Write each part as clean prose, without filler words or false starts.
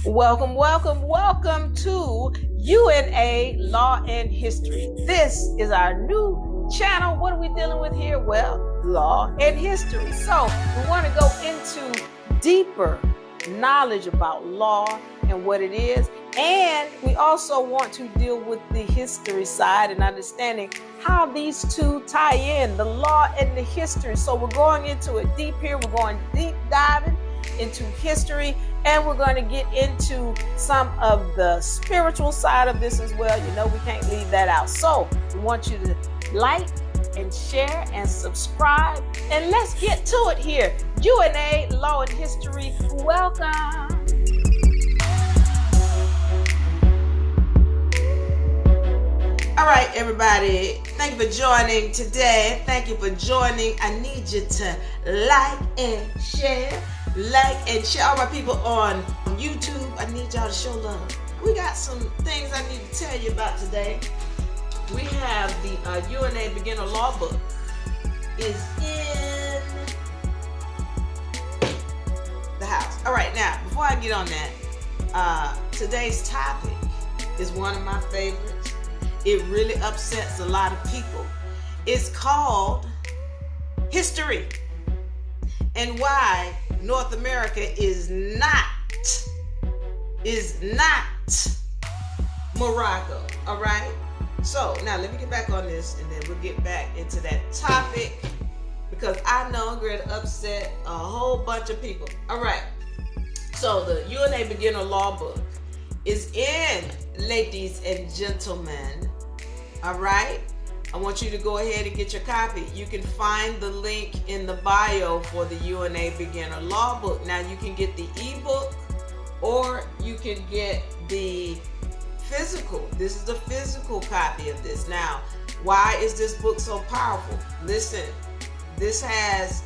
Welcome, welcome, welcome to UNA Law and History. This is our new channel. What are we dealing with here? Well, law and history. So we want to go into deeper knowledge about law and what it is. And we also want to deal with the history side and understanding how these two tie in, the law and the history. So we're going into it deep here. We're going deep diving into history, and we're going to get into some of the spiritual side of this as well. You know, we can't leave that out. So we want you to like and share and subscribe, and let's get to it here. UNA Law and History, welcome. All right, everybody, thank you for joining today. Thank you for joining. I need you to like and share. Like and share. All my people on YouTube, I need y'all to show love. We got some things I need to tell you about today. We have the UNA Beginner Law book is in the house. All right, now, before I get on that, today's topic is one of my favorites. It really upsets a lot of people. It's called history and why North America is not Morocco. All right. So now let me get back on this, and then we'll get back into that topic because I know I'm going to upset a whole bunch of people. All right. So the UNA Beginner Law book is in, ladies and gentlemen. All right. I want you to go ahead and get your copy. You can find the link in the bio for the UNA Beginner Law book. Now you can get the ebook or you can get the physical. This is the physical copy of this. Now, why is this book so powerful? Listen, this has,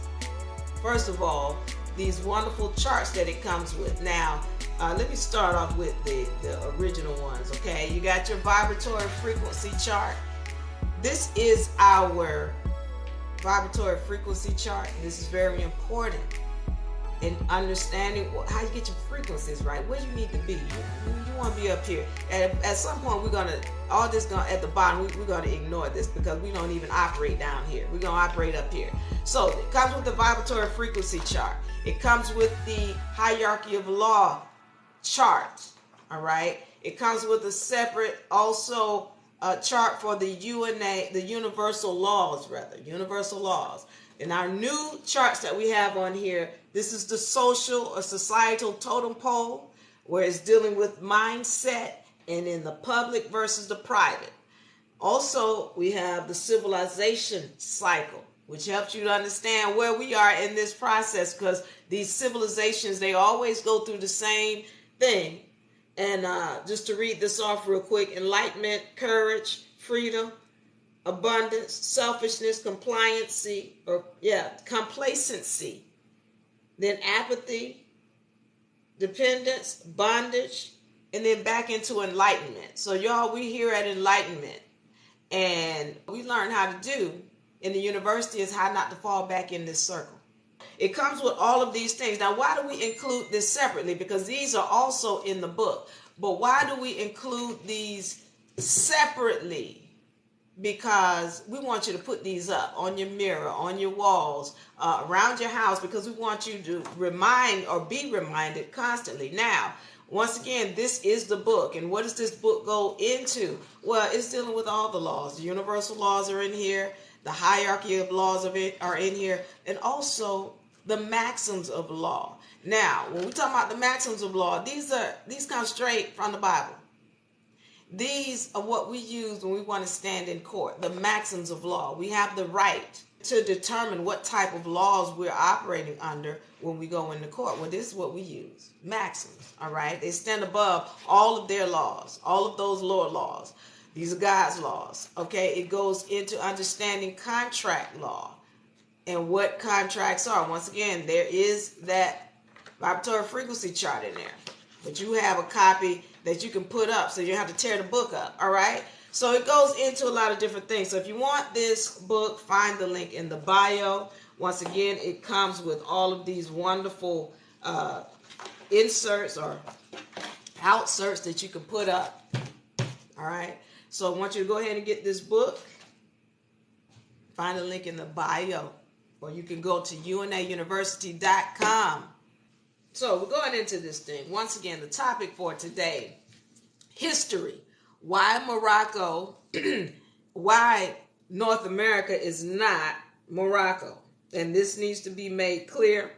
first of all, these wonderful charts that it comes with. Now, let me start off with the original ones, okay? You got your vibratory frequency chart. This is our vibratory frequency chart. This is very important in understanding how you get your frequencies right, where you need to be. You want to be up here. At some point, we're going to, all this going at the bottom, we're going to ignore this because we don't even operate down here. We're going to operate up here. So it comes with the vibratory frequency chart. It comes with the hierarchy of law chart, all right? It comes with a separate also chart for the UNA, the universal laws. In our new charts that we have on here, this is the social or societal totem pole, where it's dealing with mindset and in the public versus the private. Also, we have the civilization cycle, which helps you to understand where we are in this process, because these civilizations, they always go through the same thing. And just to read this off real quick: enlightenment, courage, freedom, abundance, selfishness, complacency, then apathy, dependence, bondage, and then back into enlightenment. So y'all, we here at enlightenment, and we learn how to do in the university is how not to fall back in this circle. It comes with all of these things. Now, why do we include this separately? Because these are also in the book. But why do we include these separately? Because we want you to put these up on your mirror, on your walls, around your house, because we want you to remind or be reminded constantly. Now, once again, this is the book. And what does this book go into? Well, it's dealing with all the laws. The universal laws are in here. The hierarchy of laws of it are in here. And also the maxims of law. Now, when we talk about the maxims of law, these come straight from the Bible. These are what we use when we want to stand in court, the maxims of law. We have the right to determine what type of laws we're operating under when we go into court. Well, this is what we use, maxims, all right? They stand above all of their laws, all of those lower laws. These are God's laws, okay? It goes into understanding contract law and what contracts are. Once again, there is that vibratory frequency chart in there, but you have a copy that you can put up, so you don't have to tear the book up, all right? So it goes into a lot of different things. So if you want this book, find the link in the bio. Once again, it comes with all of these wonderful inserts or outserts that you can put up. All right. So I want you to go ahead and get this book. Find the link in the bio, or you can go to unauniversity.com. So we're going into this thing. Once again, the topic for today, history. Why Morocco, why North America is not Morocco. And this needs to be made clear.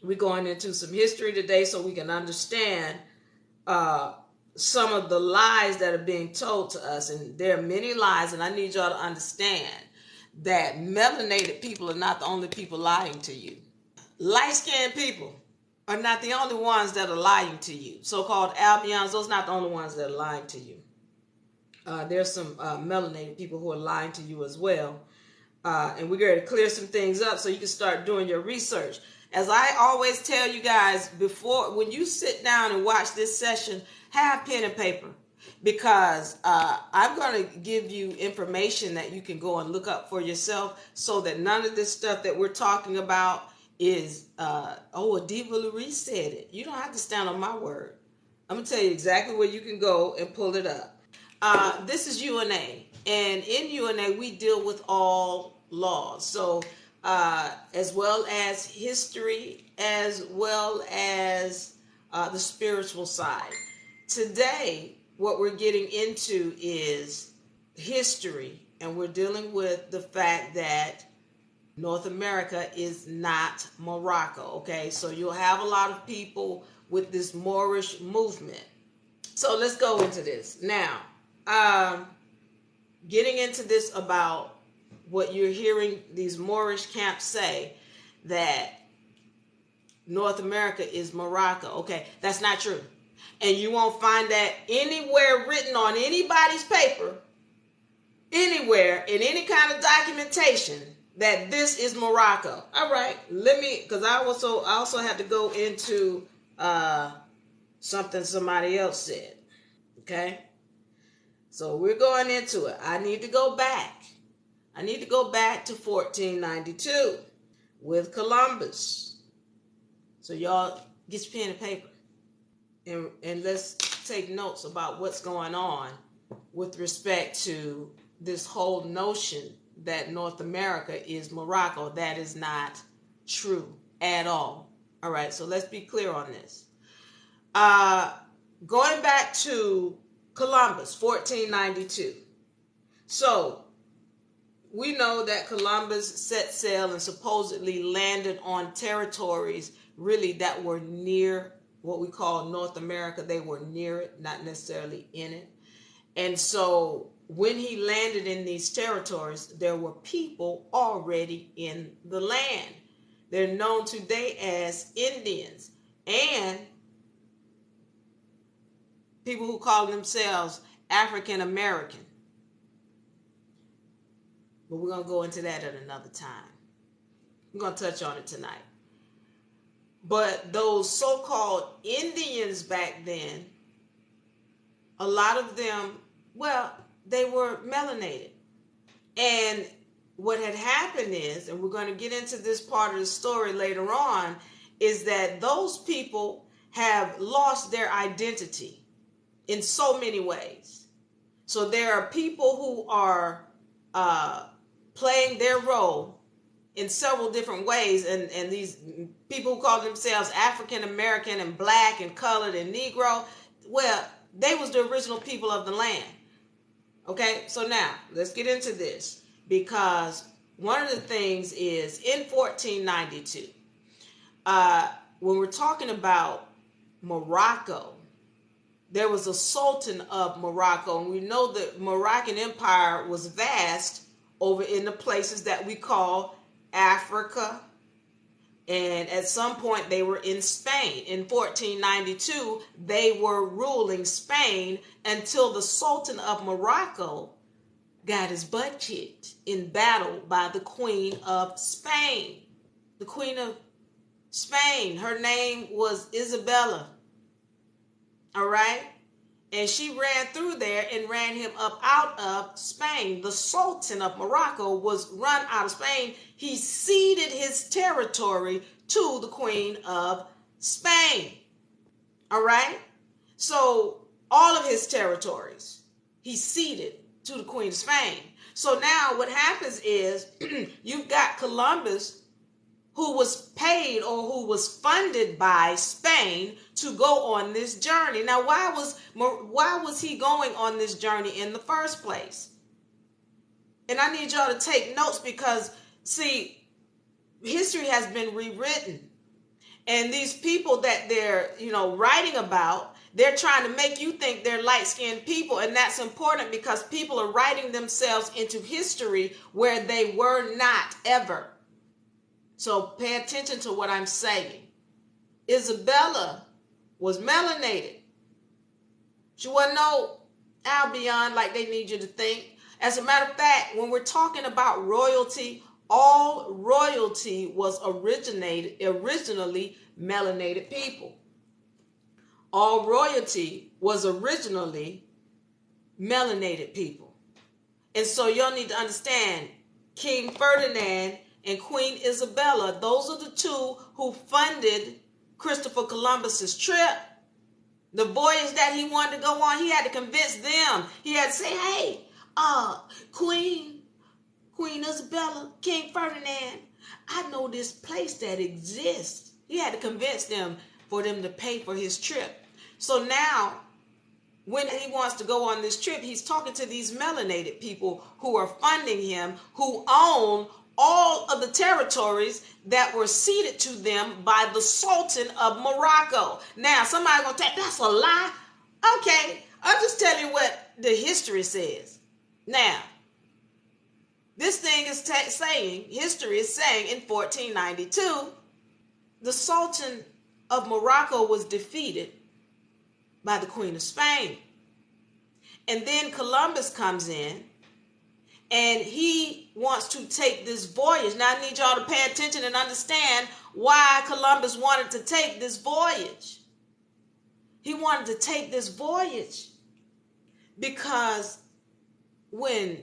We're going into some history today so we can understand some of the lies that are being told to us. And there are many lies, and I need y'all to understand that melanated people are not the only people lying to you. Light-skinned people are not the only ones that are lying to you. So-called albions, those are not the only ones that are lying to you. There's some melanated people who are lying to you as well. And we're going to clear some things up so you can start doing your research. As I always tell you guys, before, when you sit down and watch this session, have pen and paper. Because I'm going to give you information that you can go and look up for yourself so that none of this stuff that we're talking about is, Diva Lurie said it. You don't have to stand on my word. I'm going to tell you exactly where you can go and pull it up. This is UNA. And in UNA, we deal with all laws. So as well as history, as well as the spiritual side. Today, what we're getting into is history, and we're dealing with the fact that North America is not Morocco, okay? So you'll have a lot of people with this Moorish movement. So let's go into this. Now, getting into this about what you're hearing these Moorish camps say, that North America is Morocco, okay? That's not true. And you won't find that anywhere written on anybody's paper, anywhere, in any kind of documentation, that this is Morocco. All right, because I also had to go into something somebody else said, okay? So we're going into it. I need to go back. I need to go back to 1492 with Columbus. So y'all get your pen and paper. And let's take notes about what's going on with respect to this whole notion that North America is Morocco. That is not true at all. All right, so let's be clear on this. Going back to Columbus, 1492. So we know that Columbus set sail and supposedly landed on territories really that were near what we call North America. They were near it, not necessarily in it. And so when he landed in these territories, there were people already in the land. They're known today as Indians, and people who call themselves African American. But we're going to go into that at another time. We're going to touch on it tonight. But those so-called Indians back then, a lot of them, well, they were melanated. And what had happened is, and we're going to get into this part of the story later on, is that those people have lost their identity in so many ways. So there are people who are playing their role in several different ways, and these people who call themselves African American and black and colored and Negro, well, they was the original people of the land. Okay, so now let's get into this, because one of the things is in 1492, when we're talking about Morocco, there was a Sultan of Morocco, and we know the Moroccan Empire was vast over in the places that we call Africa, and at some point they were in Spain. In 1492, they were ruling Spain until the Sultan of Morocco got his butt kicked in battle by the Queen of Spain. The Queen of Spain, her name was Isabella. All right? And she ran through there and ran him up out of Spain. The Sultan of Morocco was run out of Spain. He ceded his territory to the Queen of Spain. All right? So all of his territories, he ceded to the Queen of Spain. So now what happens is you've got Columbus, who was paid or who was funded by Spain to go on this journey. Now, why was he going on this journey in the first place? And I need y'all to take notes because, see, history has been rewritten. And these people that they're, writing about, they're trying to make you think they're light-skinned people. And that's important because people are writing themselves into history where they were not ever. So pay attention to what I'm saying. Isabella was melanated. She wasn't no Albion like they need you to think. As a matter of fact, when we're talking about royalty, all royalty was originally melanated people. All royalty was originally melanated people. And so y'all need to understand, King Ferdinand and Queen Isabella, those are the two who funded Christopher Columbus's trip. The voyage that he wanted to go on, he had to convince them. He had to say, hey, Queen Isabella, King Ferdinand, I know this place that exists. He had to convince them for them to pay for his trip. So now, when he wants to go on this trip, he's talking to these melanated people who are funding him, who own all of the territories that were ceded to them by the Sultan of Morocco. Now, somebody's going to say, that's a lie. Okay, I'm just telling you what the history says. Now, this thing is saying, history is saying in 1492, the Sultan of Morocco was defeated by the Queen of Spain. And then Columbus comes in and he wants to take this voyage. Now I need y'all to pay attention and understand why Columbus wanted to take this voyage. He wanted to take this voyage because when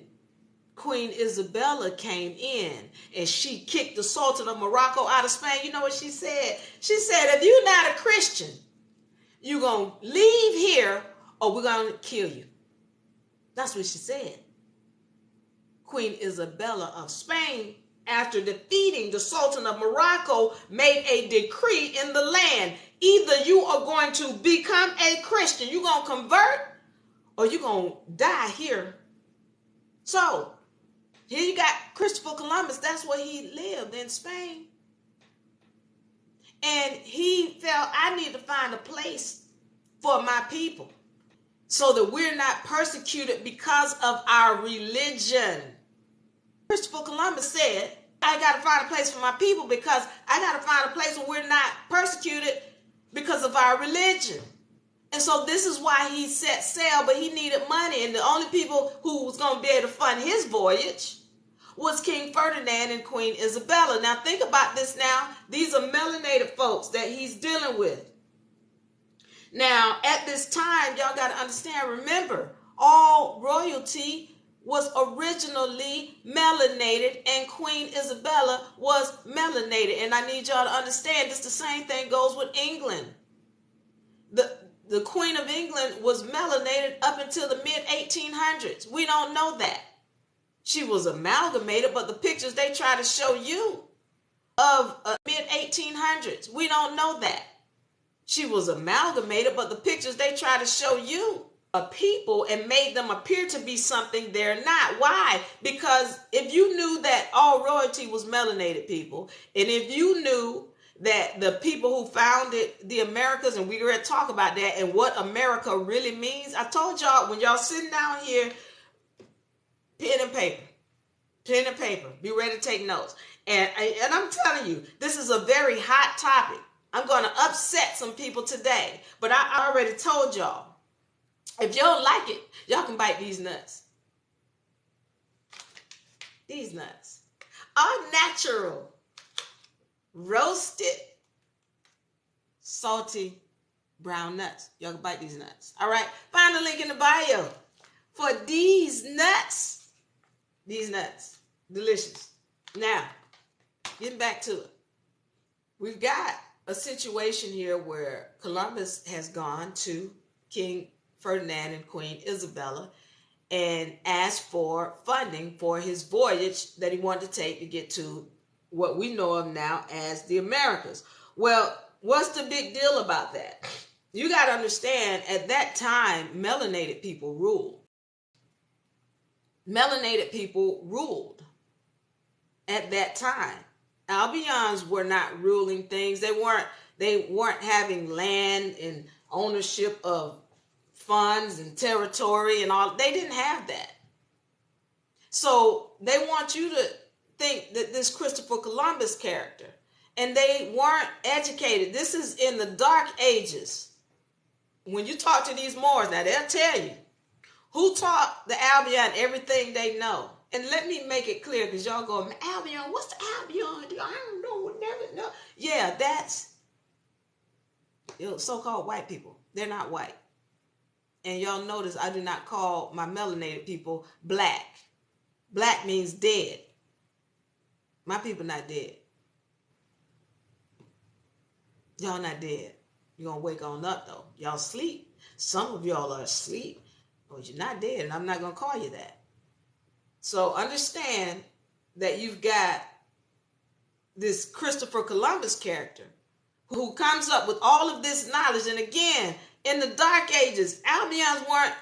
Queen Isabella came in and she kicked the Sultan of Morocco out of Spain, you know what she said? She said, if you're not a Christian, you're going to leave here or we're going to kill you. That's what she said. Queen Isabella of Spain, after defeating the Sultan of Morocco, made a decree in the land. Either you are going to become a Christian, you're going to convert, or you're going to die here. So, here you got Christopher Columbus. That's where he lived, in Spain. And he felt, I need to find a place for my people so that we're not persecuted because of our religion. Christopher Columbus said, I got to find a place for my people because I got to find a place where we're not persecuted because of our religion. And so this is why he set sail, but he needed money. And the only people who was going to be able to fund his voyage was King Ferdinand and Queen Isabella. Now think about this now. These are melanated folks that he's dealing with. Now, at this time, y'all got to understand, remember, all royalty was originally melanated and Queen Isabella was melanated. And I need y'all to understand this, the same thing goes with England. The Queen of England was melanated up until the mid-1800s. We don't know that. She was amalgamated, but the pictures they try to show you of mid-1800s, we don't know that. She was amalgamated, but the pictures they try to show you of people and made them appear to be something they're not. Why? Because if you knew that all royalty was melanated people, and if you knew that the people who founded the Americas, and we're going to talk about that and what America really means. I told y'all, when y'all sitting down here, pen and paper, be ready to take notes. And I'm telling you, this is a very hot topic. I'm going to upset some people today, but I already told y'all, if you don't like it, y'all can bite these nuts. These nuts are natural, roasted, salty, brown nuts. Y'all can bite these nuts. All right. Find the link in the bio for these nuts. These nuts. Delicious. Now, getting back to it. We've got a situation here where Columbus has gone to King Ferdinand and Queen Isabella and asked for funding for his voyage that he wanted to take to get to what we know of now as the Americas. Well, what's the big deal about that? You got to understand, at that time, melanated people ruled. Melanated people ruled at that time. Albions were not ruling things. They weren't having land and ownership of funds and territory and all. They didn't have that. So they want you to think that this Christopher Columbus character, and they weren't educated. This is in the Dark Ages. When you talk to these Moors, now they'll tell you who taught the Albion everything they know. And let me make it clear, because y'all go, Albion, what's the Albion? I don't know, never know. Yeah, that's so-called white people. They're not white. And y'all notice I do not call my melanated people black. Black means dead. My people not dead. Y'all not dead. You're going to wake on up, though. Y'all sleep. Some of y'all are asleep, but you're not dead, and I'm not going to call you that. So understand that you've got this Christopher Columbus character who comes up with all of this knowledge. And again, in the Dark Ages, Albions weren't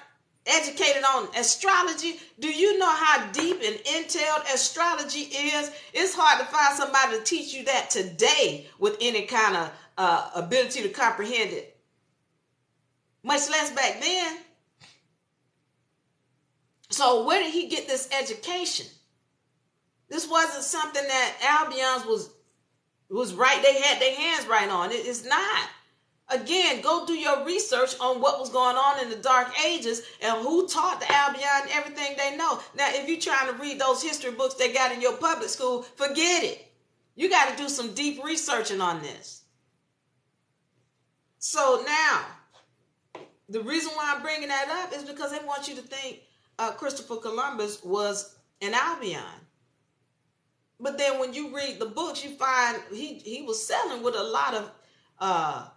educated on astrology. Do you know how deep and entailed astrology is? It's hard to find somebody to teach you that today with any kind of ability to comprehend it, much less back then. So where did he get this education? This wasn't something that Albions was right. They had their hands right on. It's not. Again, go do your research on what was going on in the Dark Ages and who taught the Albion everything they know. Now, if you're trying to read those history books they got in your public school, forget it. You got to do some deep researching on this. So now, the reason why I'm bringing that up is because they want you to think Christopher Columbus was an Albion. But then when you read the books, you find he was selling with a lot of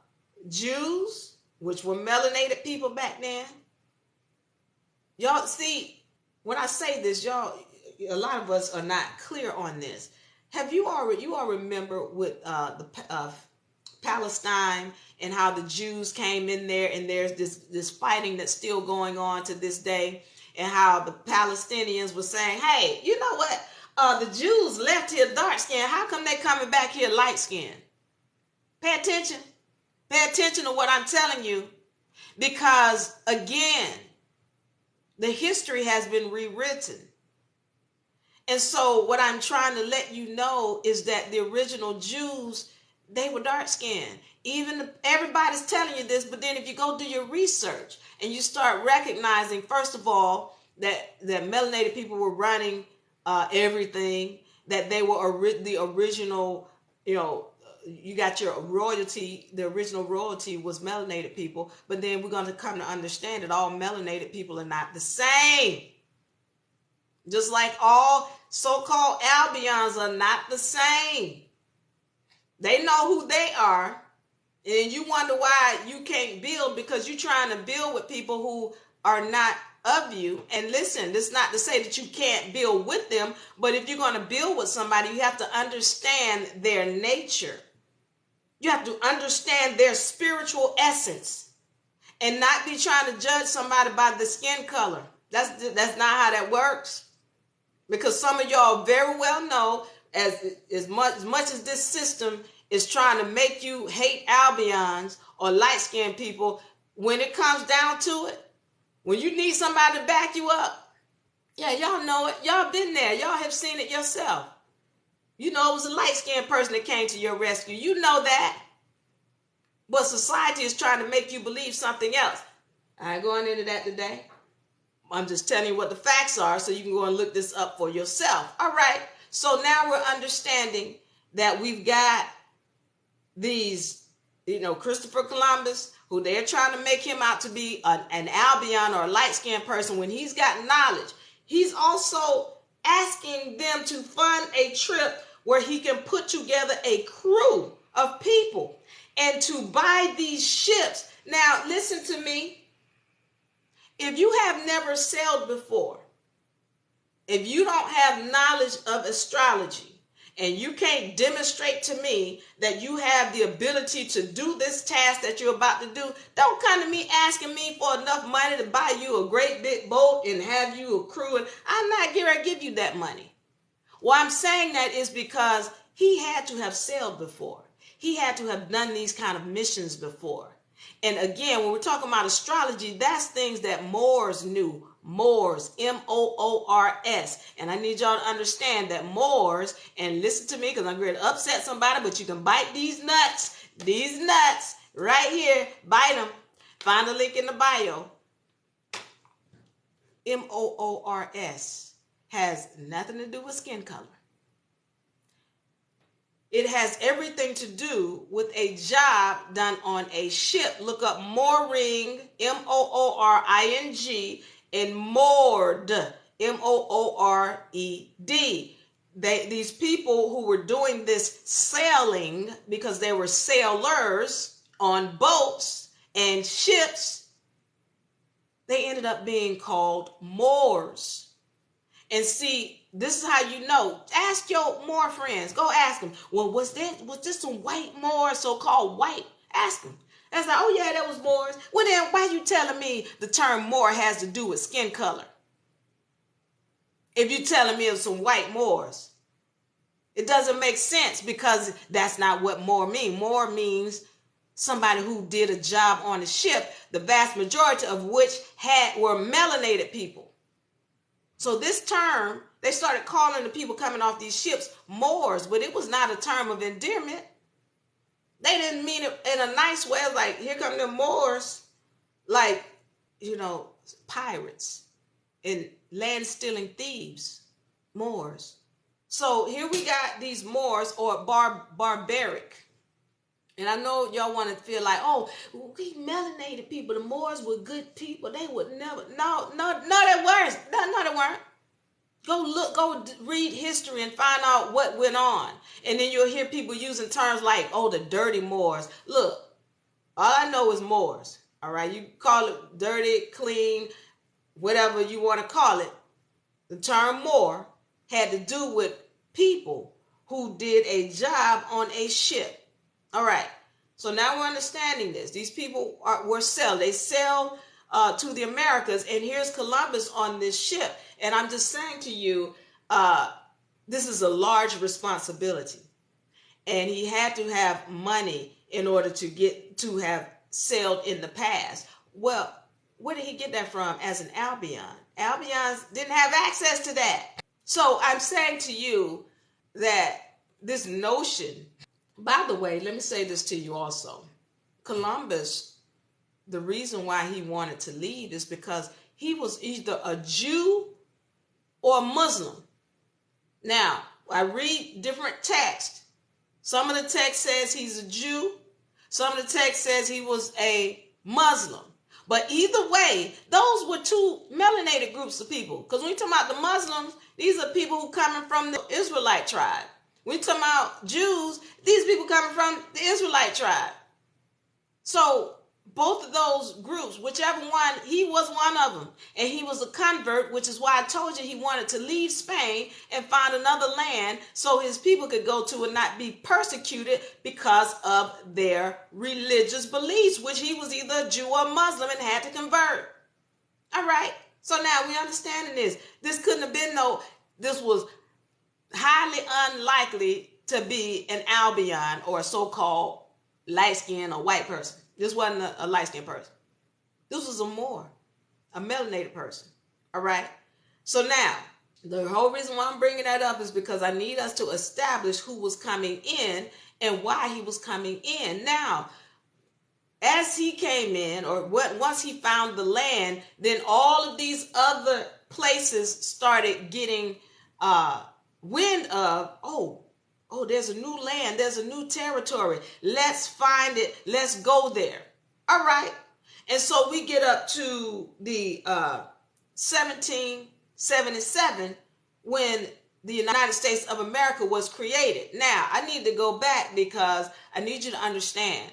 Jews, which were melanated people back then. Y'all see, when I say this, y'all, a lot of us are not clear on this. You all remember with the Palestine and how the Jews came in there, and there's this fighting that's still going on to this day, and how the Palestinians were saying, hey, you know what? The Jews left here dark skinned. How come they coming back here light skinned? Pay attention. Pay attention to what I'm telling you, because again, the history has been rewritten. And so what I'm trying to let you know is that the original Jews, they were dark skinned. Everybody's telling you this, but then if you go do your research and you start recognizing, first of all, that melanated people were running everything, that they were the original, you got your royalty. The original royalty was melanated people, but then we're going to come to understand that all melanated people are not the same. Just like all so-called Albions are not the same. They know who they are, and you wonder why you can't build, because you're trying to build with people who are not of you. And listen, this is not to say that you can't build with them, but if you're going to build with somebody, you have to understand their nature. You have to understand their spiritual essence and not be trying to judge somebody by the skin color. That's not how that works. Because some of y'all very well know, as much as this system is trying to make you hate Albions or light-skinned people, when it comes down to it, when you need somebody to back you up, yeah, y'all know it. Y'all been there. Y'all have seen it yourself. You know it was a light-skinned person that came to your rescue. You know that. But society is trying to make you believe something else. I ain't going into that today. I'm just telling you what the facts are so you can go and look this up for yourself. All right. So now we're understanding that we've got these, Christopher Columbus, who they're trying to make him out to be an Albion or a light-skinned person when he's got knowledge. He's also asking them to fund a trip where he can put together a crew of people and to buy these ships. Now, listen to me. if you have never sailed before, if you don't have knowledge of astrology, and you can't demonstrate to me that you have the ability to do this task that you're about to do, don't come to me asking me for enough money to buy you a great big boat and have you a crew. And I'm not going to give you that money. Why I'm saying that is because he had to have sailed before. He had to have done these kind of missions before. And again, when we're talking about astrology, that's things that Moors knew. Moors, M-O-O-R-S. And I need y'all to understand that Moors, and listen to me because I'm going to upset somebody, but you can bite these nuts right here. Bite them. Find the link in the bio. M-O-O-R-S has nothing to do with skin color. It has everything to do with a job done on a ship. Look up mooring, M-O-O-R-I-N-G, and moored, M-O-O-R-E-D. These people who were doing this sailing, because they were sailors on boats and ships, they ended up being called Moors. And see, this is how you know. Ask your Moor friends. Go ask them. Well, was this some white Moors, so-called white? Ask them. That's like, oh yeah, that was Moors. Well then, why you telling me the term Moor has to do with skin color? If you telling me it was some white Moors. It doesn't make sense because that's not what Moor means. Moor means somebody who did a job on a ship, the vast majority of which were melanated people. So this term, they started calling the people coming off these ships Moors, but it was not a term of endearment. They didn't mean it in a nice way. It's like, here come the Moors, like, pirates and land-stealing thieves, Moors. So here we got these Moors, or barbaric. And I know y'all want to feel like, oh, we melanated people. The Moors were good people. They would never. No, they weren't. No, they weren't. Go read history and find out what went on. And then you'll hear people using terms like, oh, the dirty Moors. Look, all I know is Moors. All right, you call it dirty, clean, whatever you want to call it. The term Moor had to do with people who did a job on a ship. All right, so now we're understanding this. These people were sailed. They sailed to the Americas, and here's Columbus on this ship. And I'm just saying to you, this is a large responsibility. And he had to have money in order to have sailed in the past. Well, where did he get that from as an Albion? Albions didn't have access to that. So I'm saying to you that this notion, by the way, let me say this to you also. Columbus, the reason why he wanted to leave is because he was either a Jew or a Muslim. Now, I read different texts. Some of the text says he's a Jew. Some of the text says he was a Muslim. But either way, those were two melanated groups of people. Because when we talk about the Muslims, these are people who coming from the Israelite tribe. When we talk about Jews, these people coming from the Israelite tribe. So both of those groups, whichever one, he was one of them. And he was a convert, which is why I told you he wanted to leave Spain and find another land so his people could go to and not be persecuted because of their religious beliefs, which he was either a Jew or Muslim and had to convert. All right. So now we understanding this. This couldn't have been this was highly unlikely to be an Albion or a so-called light-skinned or white person. This wasn't a light-skinned person. This was a Moor, a melanated person. All right. So now, the whole reason why I'm bringing that up is because I need us to establish who was coming in and why he was coming in. Now, as he came in, or once he found the land, then all of these other places started getting wind of, oh, there's a new land. There's a new territory. Let's find it. Let's go there. All right. And so we get up to the 1777 when the United States of America was created. Now, I need to go back because I need you to understand.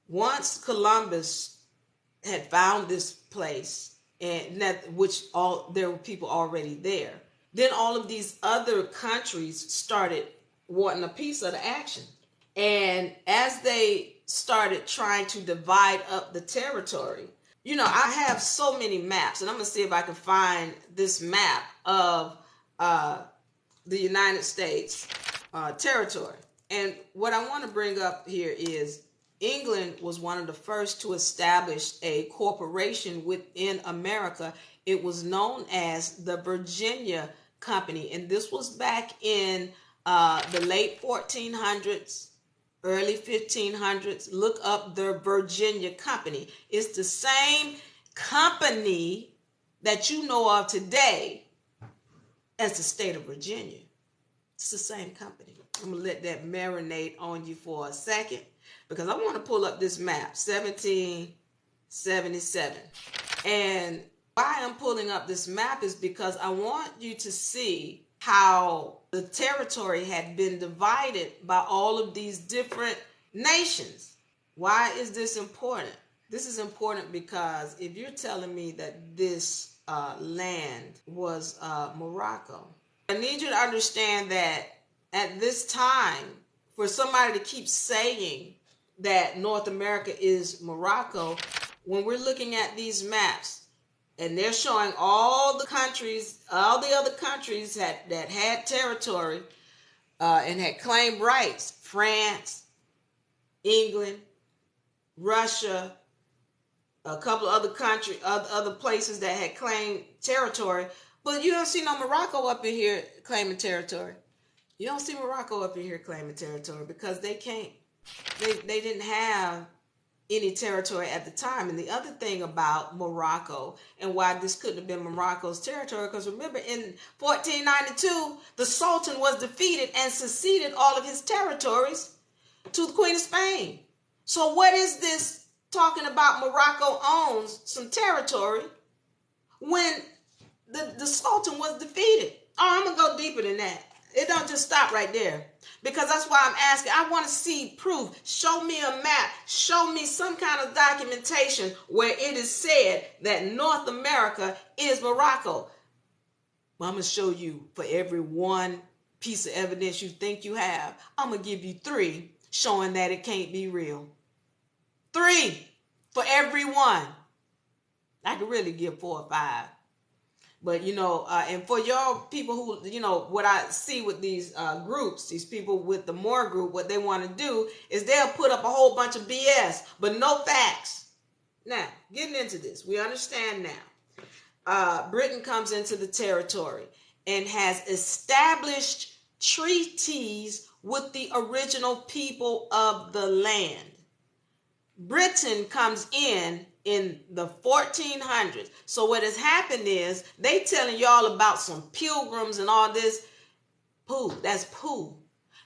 Once Columbus had found this place, and that which all there were people already there. Then all of these other countries started wanting a piece of the action. And as they started trying to divide up the territory, I have so many maps, and I'm going to see if I can find this map of the United States territory. And what I want to bring up here is England was one of the first to establish a corporation within America. It was known as the Virginia Company, and this was back in the late 1400s, early 1500s. Look up the Virginia Company. It's the same company that you know of today as the state of Virginia. It's the same company. I'm going to let that marinate on you for a second because I want to pull up this map, 1777. And why I'm pulling up this map is because I want you to see how the territory had been divided by all of these different nations. Why is this important? This is important because if you're telling me that this land was Morocco, I need you to understand that at this time, for somebody to keep saying that North America is Morocco, when we're looking at these maps, and they're showing all the countries, all the other countries that had territory and had claimed rights. France, England, Russia, a couple of other countries, other places that had claimed territory. But you don't see no Morocco up in here claiming territory. You don't see Morocco up in here claiming territory because they can't. They didn't have any territory at the time. And the other thing about Morocco and why this couldn't have been Morocco's territory, because remember in 1492, the Sultan was defeated and ceded all of his territories to the Queen of Spain. So what is this talking about? Morocco owns some territory when the Sultan was defeated. Oh, I'm going to go deeper than that. It don't just stop right there. Because that's why I'm asking. I want to see proof. Show me a map. Show me some kind of documentation where it is said that North America is Morocco. Well, I'm going to show you for every one piece of evidence you think you have. I'm going to give you 3 showing that it can't be real. 3 for every one. I could really give 4 or 5. But, and for y'all people who, what I see with these groups, these people with the More group, what they want to do is they'll put up a whole bunch of BS, but no facts. Now, getting into this, we understand now. Britain comes into the territory and has established treaties with the original people of the land. Britain comes in the 1400s. So what has happened is they telling y'all about some pilgrims and all this. Pooh, that's pooh.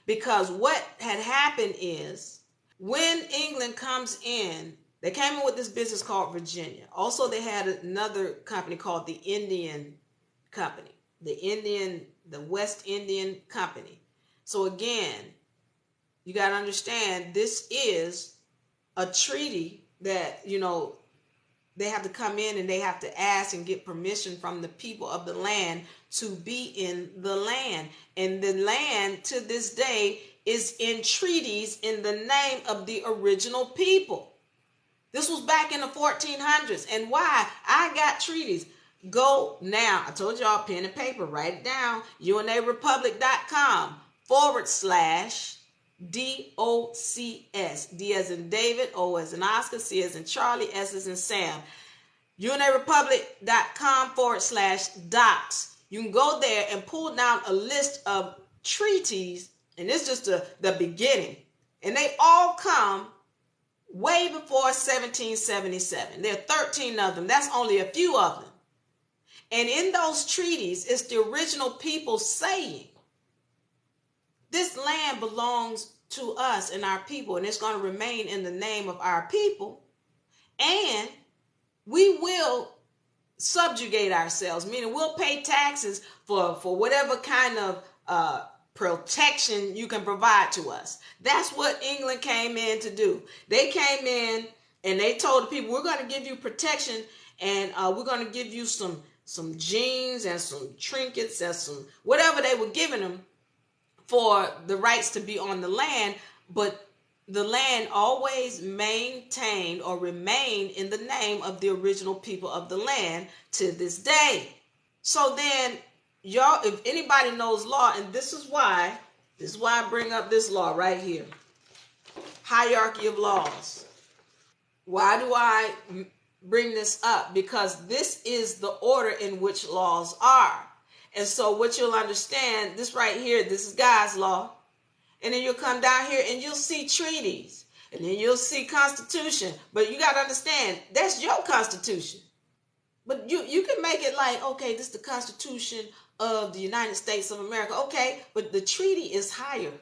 Because what had happened is when England comes in, they came in with this business called Virginia. Also, they had another company called the Indian Company, the West Indian Company. So again, you got to understand this is a treaty that, they have to come in and they have to ask and get permission from the people of the land to be in the land. And the land to this day is in treaties in the name of the original people. This was back in the 1400s. And why? I got treaties. Go now. I told y'all, pen and paper, write it down. UNARepublic.com/DOCS. D as in David, O as in Oscar, C as in Charlie, S as in Sam. UNARepublic.com/docs. You can go there and pull down a list of treaties, and it's just the beginning. And they all come way before 1777. There are 13 of them. That's only a few of them. And in those treaties, it's the original people saying, this land belongs to us and our people, and it's going to remain in the name of our people. And we will subjugate ourselves, meaning we'll pay taxes for whatever kind of protection you can provide to us. That's what England came in to do. They came in And they told the people, we're going to give you protection, and we're going to give you some jeans and some trinkets and some whatever they were giving them for the rights to be on the land. But the land always maintained or remained in the name of the original people of the land to this day. So then, y'all, if anybody knows law, and this is why I bring up this law right here, hierarchy of laws. Why do I bring this up? Because this is the order in which laws are. And so what you'll understand, this right here, this is God's law. And then you'll come down here and you'll see treaties. And then you'll see constitution. But you got to understand, that's your constitution. But you can make it like, okay, this is the Constitution of the United States of America. Okay, but the treaty is higher.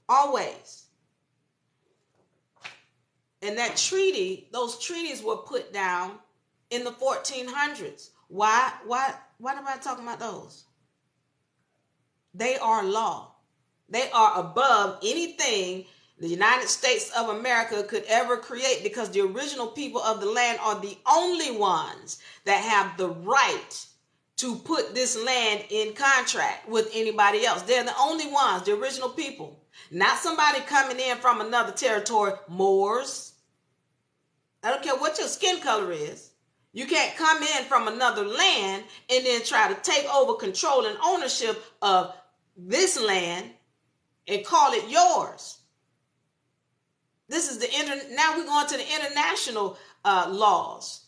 Always. And that treaty, those treaties were put down in the 1400s. Why am I talking about those? They are law. They are above anything the United States of America could ever create, because the original people of the land are the only ones that have the right to put this land in contract with anybody else. They're the only ones, the original people. Not somebody coming in from another territory, Moors. I don't care what your skin color is. You can't come in from another land and then try to take over control and ownership of this land and call it yours. This is now we're going to the international laws.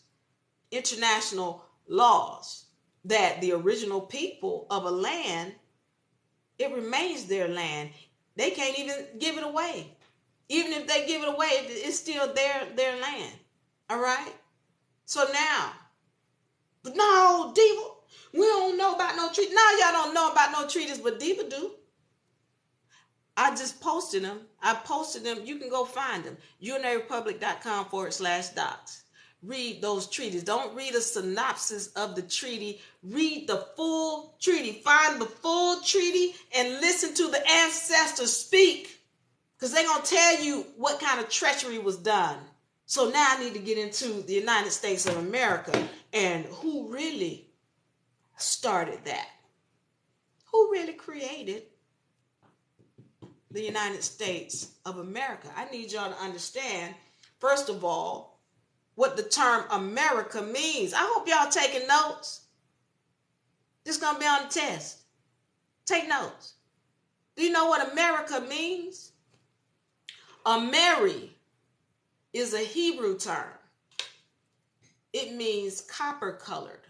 International laws that the original people of a land, it remains their land. They can't even give it away. Even if they give it away, it's still their land. All right? So now, but no, Diva, we don't know about no treaties. Now y'all don't know about no treaties, but Diva do. I just posted them. I posted them. You can go find them. unravelpublic.com/docs. Read those treaties. Don't read a synopsis of the treaty. Read the full treaty. Find the full treaty and listen to the ancestors speak, because they're going to tell you what kind of treachery was done. So now I need to get into the United States of America and who really started that. Who really created the United States of America? I need y'all to understand, first of all, what the term America means. I hope y'all taking notes. This is going to be on the test. Take notes. Do you know what America means? Ameri is a Hebrew term. It means copper colored.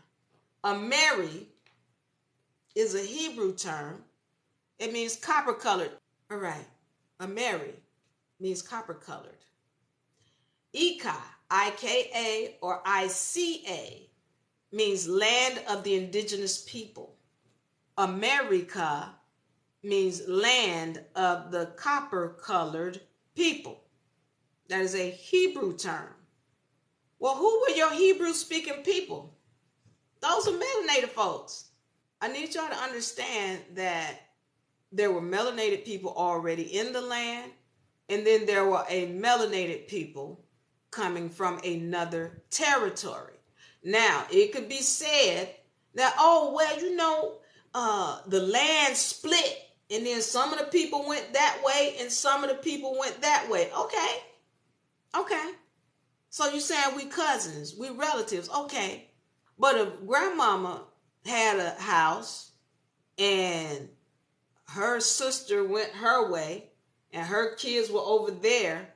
Ameri is a Hebrew term. It means copper colored. All right. Ameri means copper colored. Ika, I-K-A or I-C-A, means land of the indigenous people. America means land of the copper colored people. That is a Hebrew term. Well, who were your Hebrew speaking people? Those are melanated folks. I need y'all to understand that there were melanated people already in the land, and then there were a melanated people coming from another territory. Now, it could be said that, oh, well, the land split, and then some of the people went that way and some of the people went that way. Okay. So you're saying we cousins, we relatives. Okay. But if grandmama had a house and her sister went her way and her kids were over there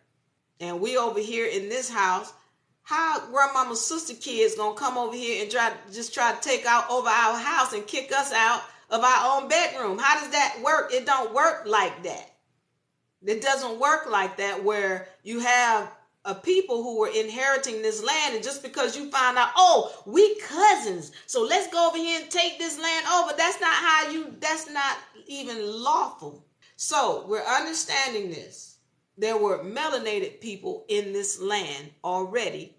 and we over here in this house, how grandmama's sister kids gonna come over here and try to take out over our house and kick us out of our own bedroom? How does that work? It don't work like that. It doesn't work like that, where you have a people who were inheriting this land, and just because you find out, oh, we cousins, so let's go over here and take this land over. That's not even lawful. So we're understanding this. There were melanated people in this land already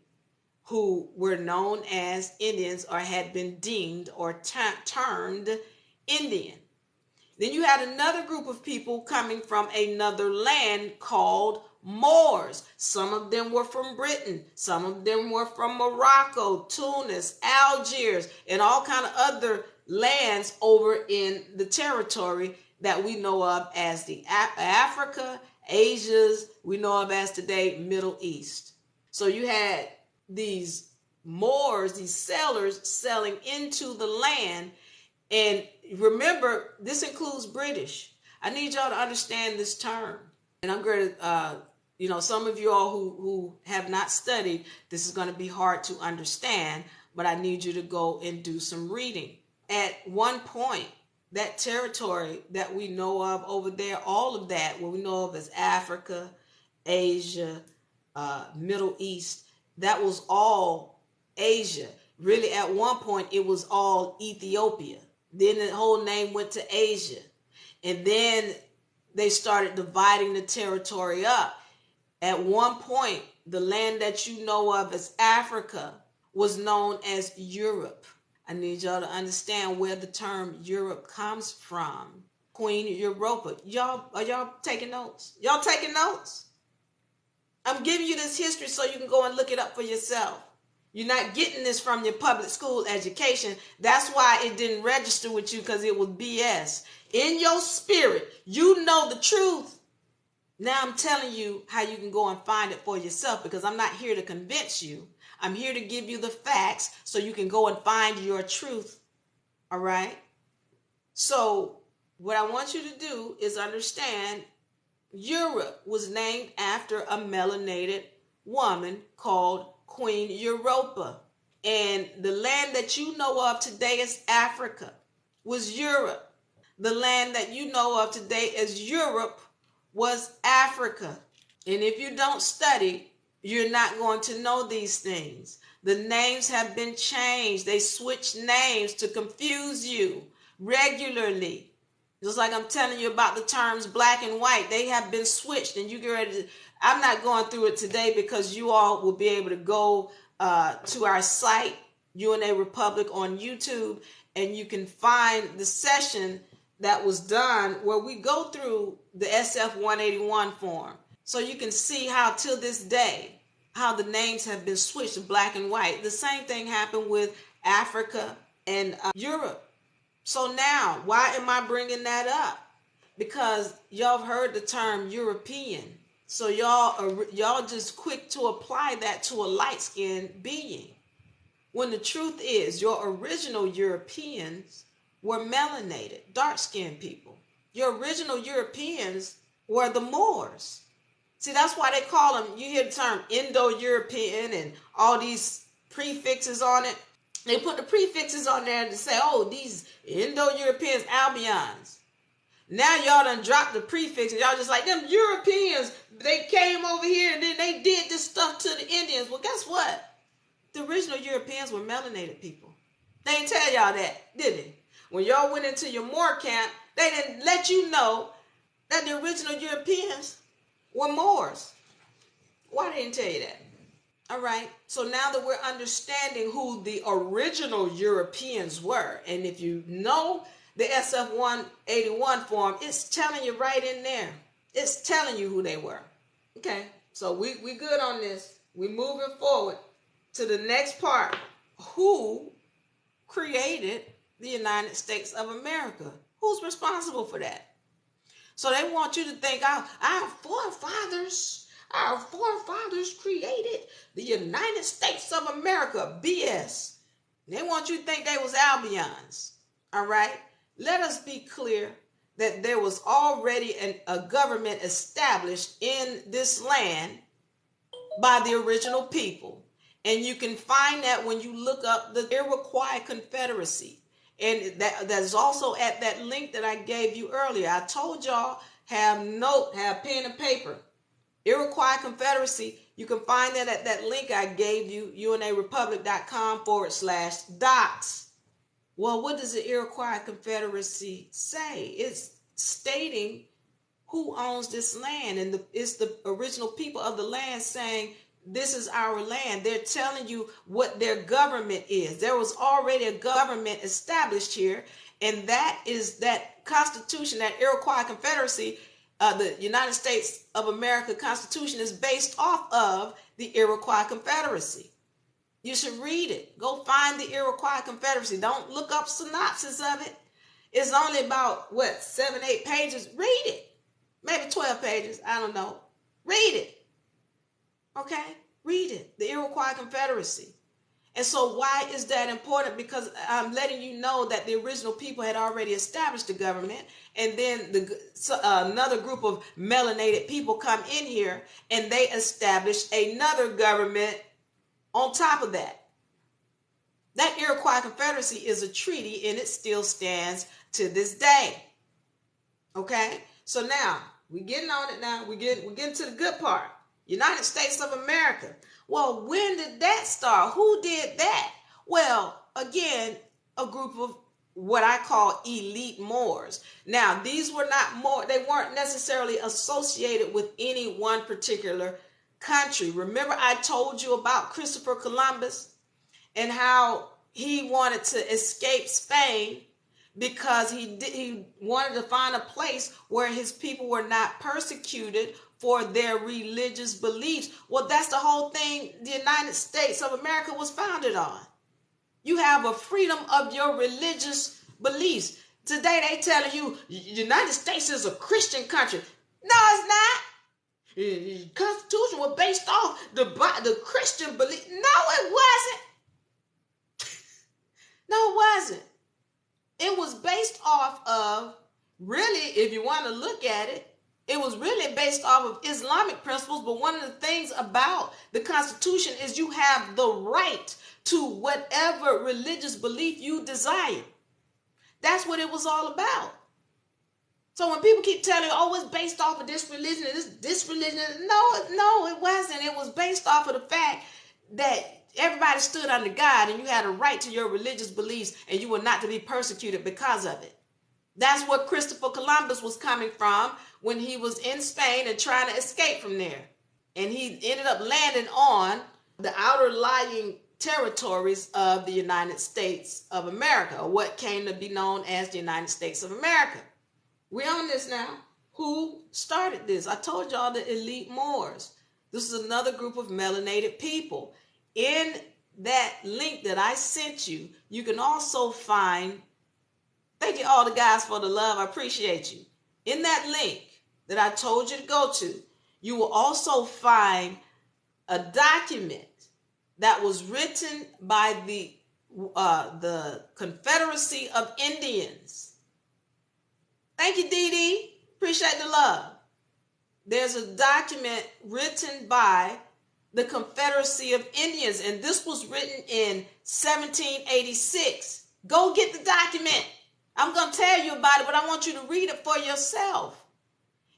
who were known as Indians or had been deemed or termed Indian. Then you had another group of people coming from another land called Moors. Some of them were from Britain. Some of them were from Morocco, Tunis, Algiers, and all kind of other lands over in the territory that we know of as the Africa, Asia's, we know of as today Middle East. So you had these Moors, these sellers selling into the land. And remember, this includes British. I need y'all to understand this term. And I'm going to, some of you all who have not studied, this is going to be hard to understand, but I need you to go and do some reading. At one point, that territory that we know of over there, all of that, what we know of as Africa, Asia, Middle East, that was all Asia. Really, at one point, it was all Ethiopia. Then the whole name went to Asia. And then they started dividing the territory up. At one point, the land that you know of as Africa was known as Europe. I need y'all to understand where the term Europe comes from. Queen Europa. Are y'all taking notes? Y'all taking notes? I'm giving you this history so you can go and look it up for yourself. You're not getting this from your public school education. That's why it didn't register with you, because it was BS. In your spirit, you know the truth. Now I'm telling you how you can go and find it for yourself, because I'm not here to convince you. I'm here to give you the facts so you can go and find your truth. All right? So what I want you to do is understand Europe was named after a melanated woman called Queen Europa. And the land that you know of today as Africa was Europe. The land that you know of today as Europe was Africa. And if you don't study, you're not going to know these things. The names have been changed. They switch names to confuse you regularly. Just like I'm telling you about the terms black and white. They have been switched, and you get ready to, I'm not going through it today because you all will be able to go to our site, UNA Republic on YouTube, and you can find the session that was done where we go through the SF 181 form. So you can see how till this day, how the names have been switched to black and white. The same thing happened with Africa and Europe. So now, why am I bringing that up? Because y'all have heard the term European. So y'all just quick to apply that to a light-skinned being. When the truth is, your original Europeans were melanated, dark-skinned people. Your original Europeans were the Moors. See, that's why they call them, you hear the term Indo-European and all these prefixes on it. They put the prefixes on there to say, oh, these Indo-Europeans, Albions. Now y'all done dropped the prefix and y'all just like, them Europeans, they came over here and then they did this stuff to the Indians. Well, guess what? The original Europeans were melanated people. They didn't tell y'all that, did they? When y'all went into your Moor camp, they didn't let you know that the original Europeans were Moors. Why they didn't tell you that? All right. So now that we're understanding who the original Europeans were, and if you know the SF 181 form, it's telling you right in there. It's telling you who they were. Okay. So we good on this. We're moving forward to the next part. Who created the United States of America? Who's responsible for that? So they want you to think our forefathers created the United States of America. BS. They want you to think they was Albions. All right. Let us be clear that there was already a government established in this land by the original people. And you can find that when you look up the Iroquois Confederacy. And that's also at that link that I gave you earlier. I told y'all, have pen and paper. Iroquois Confederacy, you can find that at that link I gave you, unarepublic.com/docs. Well, what does the Iroquois Confederacy say? It's stating who owns this land, and it's the original people of the land saying, this is our land. They're telling you what their government is. There was already a government established here, And that is that Constitution, that Iroquois Confederacy, the United States of America Constitution is based off of the Iroquois Confederacy. You should read it. Go find the Iroquois Confederacy. Don't look up synopsis of it. It's only about, 7, 8 pages. Read it. Maybe 12 pages. I don't know. Read it. Okay? Read it. The Iroquois Confederacy. And so why is that important? Because I'm letting you know that the original people had already established the government, and then another group of melanated people come in here and they established another government on top of that. That Iroquois Confederacy is a treaty, and it still stands to this day. Okay? So now, we're getting on it now. We're getting to the good part. United States of America. Well, when did that start? Who did that? Well, again, a group of what I call elite Moors. Now, these were not Moors. They weren't necessarily associated with any one particular country. Remember, I told you about Christopher Columbus and how he wanted to escape Spain because he wanted to find a place where his people were not persecuted for their religious beliefs. Well, that's the whole thing the United States of America was founded on. You have a freedom of your religious beliefs. Today they telling you the United States is a Christian country. No, it's not. The Constitution was based off the Christian belief. No, it wasn't. No, it wasn't. It was based off of, really, if you want to look at it, it was really based off of Islamic principles. But one of the things about the Constitution is you have the right to whatever religious belief you desire. That's what it was all about. So when people keep telling you, oh, it's based off of this religion and this religion, no, it wasn't. It was based off of the fact that everybody stood under God and you had a right to your religious beliefs and you were not to be persecuted because of it. That's what Christopher Columbus was coming from when he was in Spain and trying to escape from there. And he ended up landing on the outer lying territories of the United States of America, or what came to be known as the United States of America. We on this now. Who started this? I told y'all the elite Moors. This is another group of melanated people. In that link that I sent you, you can also find, thank you all the guys for the love, I appreciate you. In that link that I told you to go to, you will also find a document that was written by the Confederacy of Indians. Thank you, Dee Dee. Appreciate the love. There's a document written by the Confederacy of Indians, and this was written in 1786. Go get the document. I'm going to tell you about it, but I want you to read it for yourself.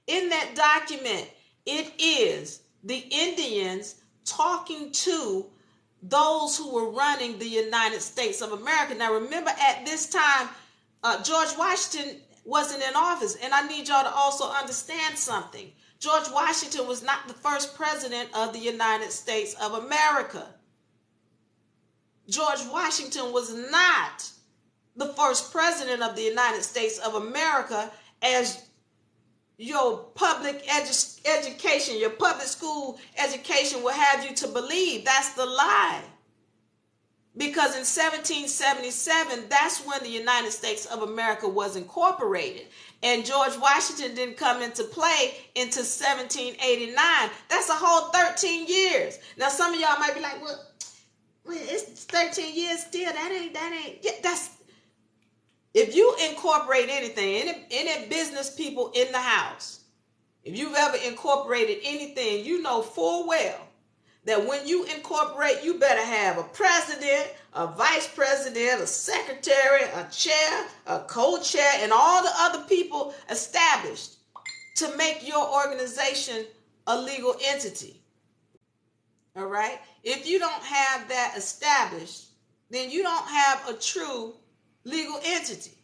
In that document, it is the Indians talking to those who were running the United States of America. Now, remember, at this time, George Washington wasn't in office, and I need y'all to also understand something. George Washington was not the first president of the United States of America. George Washington was not the first president of the United States of America, as your public education, your public school education will have you to believe. That's the lie. Because in 1777, that's when the United States of America was incorporated. And George Washington didn't come into play until 1789. That's a whole 13 years. Now, some of y'all might be like, well, it's 13 years still. That ain't. Yeah, that's, if you incorporate anything, any business people in the house, if you've ever incorporated anything, you know full well that when you incorporate, you better have a president, a vice president, a secretary, a chair, a co-chair, and all the other people established to make your organization a legal entity. All right? If you don't have that established, then you don't have a true legal entity.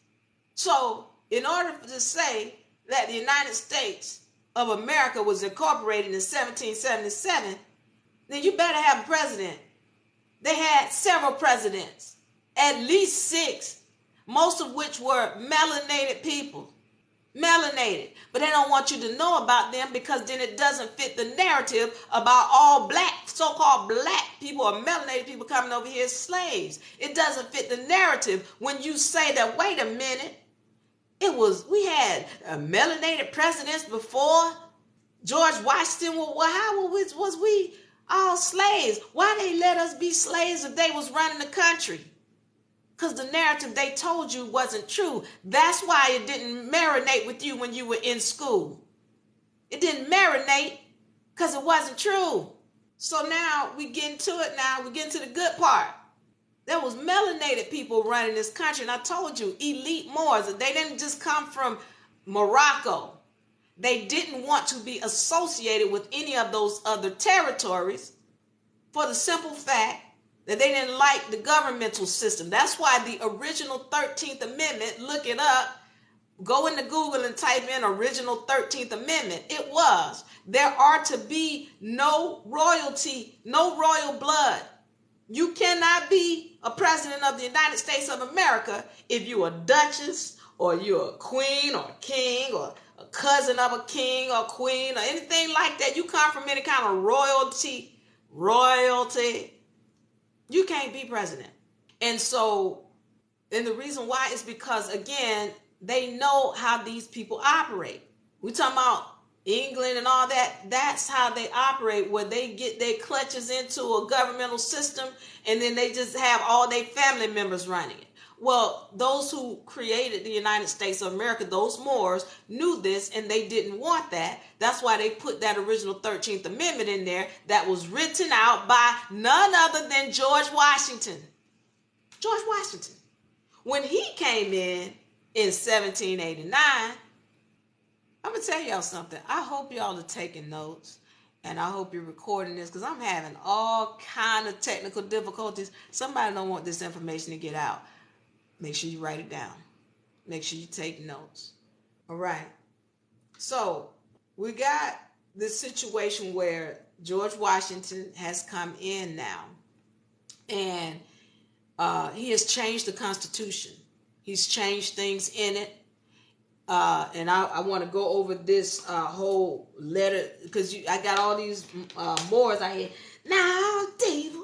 So, in order to say that the United States of America was incorporated in 1777, then you better have a president. They had several presidents, at least 6, most of which were melanated people. Melanated. But they don't want you to know about them because then it doesn't fit the narrative about all black, so-called black people or melanated people coming over here as slaves. It doesn't fit the narrative when you say that, wait a minute, we had melanated presidents before George Washington. Well, how was we all slaves? Why they let us be slaves if they was running the country? Because the narrative they told you wasn't true. That's why it didn't marinate with you when you were in school. It didn't marinate because it wasn't true. So now we get into it now. We get into the good part. There was melanated people running this country. And I told you, elite Moors. They didn't just come from Morocco. They didn't want to be associated with any of those other territories for the simple fact that they didn't like the governmental system. That's why the original 13th Amendment, look it up, go into Google and type in original 13th Amendment. It was, there are to be no royalty, no royal blood. You cannot be a president of the United States of America if you're a duchess or you're a queen or a king or a cousin of a king or queen or anything like that. You come from any kind of royalty, you can't be president. And the reason why is because, again, they know how these people operate. We talking about England and all that. That's how they operate, where they get their clutches into a governmental system and then they just have all their family members running it. Well, those who created the United States of America, those Moors, knew this and they didn't want that. That's why they put that original 13th Amendment in there that was written out by none other than George Washington. George Washington. When he came in 1789, I'm going to tell y'all something. I hope y'all are taking notes and I hope you're recording this because I'm having all kind of technical difficulties. Somebody don't want this information to get out. Make sure you write it down. Make sure you take notes. All right. So we got this situation where George Washington has come in now. And he has changed the Constitution. He's changed things in it. And I want to go over this whole letter because I got all these Moors out here. Now, David.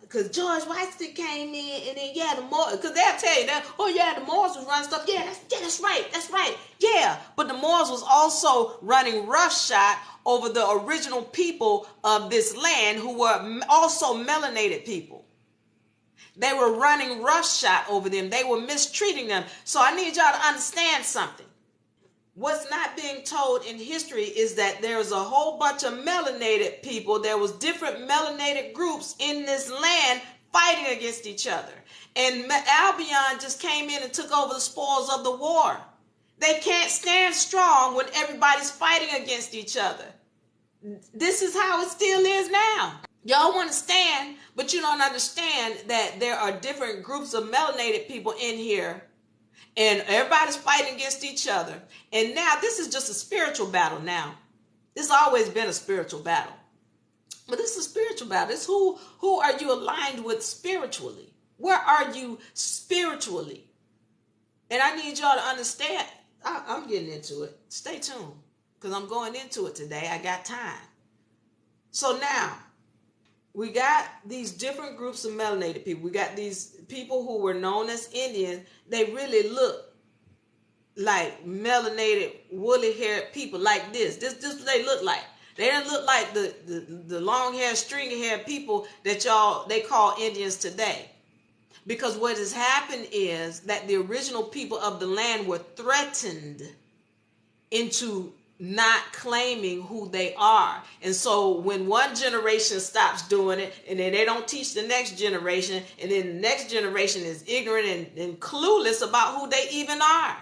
Because George Washington came in and then, the Moors, because they'll tell you that, the Moors was running stuff. That's right. Yeah, but the Moors was also running roughshod over the original people of this land who were also melanated people. They were running roughshod over them. They were mistreating them. So I need y'all to understand something. What's not being told in history is that there's a whole bunch of melanated people. There was different melanated groups in this land fighting against each other. And Albion just came in and took over the spoils of the war. They can't stand strong when everybody's fighting against each other. This is how it still is now. Y'all want to stand, but you don't understand that there are different groups of melanated people in here. And everybody's fighting against each other. And now this is just a spiritual battle now. This has always been a spiritual battle. But this is a spiritual battle. It's who are you aligned with spiritually? Where are you spiritually? And I need y'all to understand. I'm getting into it. Stay tuned. Because I'm going into it today. I got time. So now, we got these different groups of melanated people. We got these people who were known as Indians. They really look like melanated, woolly-haired people like this. This what they look like. They didn't look like the long-haired, stringy-haired people that they call Indians today. Because what has happened is that the original people of the land were threatened into not claiming who they are. And so when one generation stops doing it and then they don't teach the next generation, and then the next generation is ignorant and clueless about who they even are,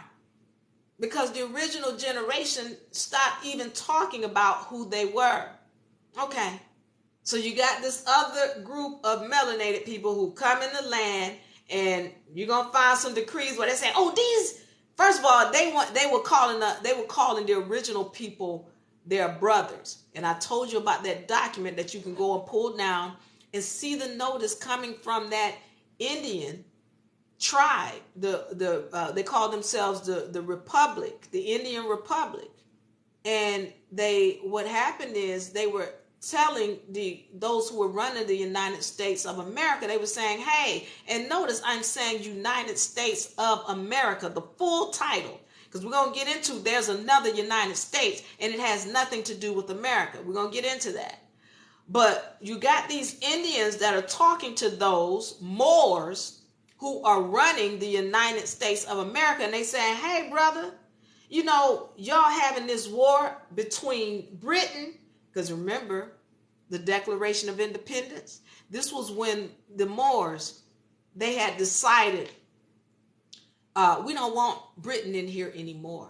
because the original generation stopped even talking about who they were. Okay, so you got this other group of melanated people who come in the land, and you're gonna find some decrees where they say, these. First of all, they were calling the original people their brothers. And I told you about that document that you can go and pull down and see the notice coming from that Indian tribe, they call themselves the Republic, the Indian Republic. And what happened is they were telling those who were running the United States of America, they were saying, hey, and notice I'm saying United States of America, the full title, because we're going to get into, there's another United States and it has nothing to do with America. We're going to get into that. But you got these Indians that are talking to those Moors who are running the United States of America, and they saying, hey, brother, you know, y'all having this war between Britain, because remember the Declaration of Independence? This was when the Moors, they had decided, we don't want Britain in here anymore.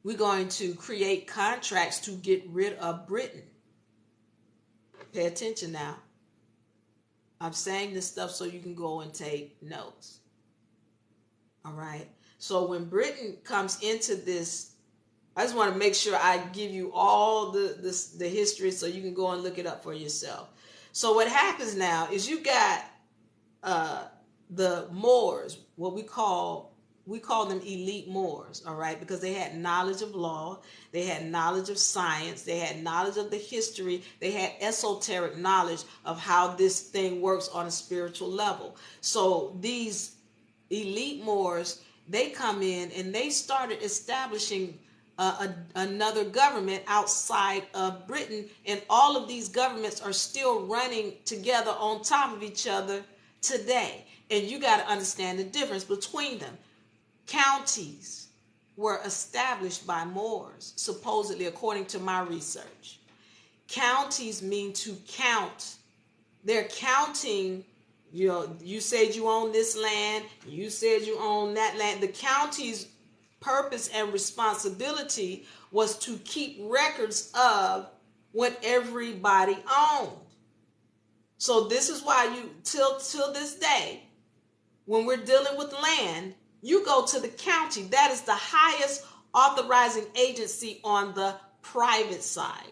We're going to create contracts to get rid of Britain. Pay attention now. I'm saying this stuff so you can go and take notes. All right. So when Britain comes into this, I just want to make sure I give you all the history so you can go and look it up for yourself. So what happens now is you got the Moors, what we call them elite Moors, all right, because they had knowledge of law, they had knowledge of science, they had knowledge of the history, they had esoteric knowledge of how this thing works on a spiritual level. So these elite Moors, they come in and they started establishing another government outside of Britain, and all of these governments are still running together on top of each other today. And you got to understand the difference between them. Counties were established by Moors, supposedly, according to my research. Counties mean to count. They're counting. You know, you said you own this land, you said you own that land. The county's purpose and responsibility was to keep records of what everybody owned. So this is why you, till this day, when we're dealing with land, you go to the county. That is the highest authorizing agency on the private side.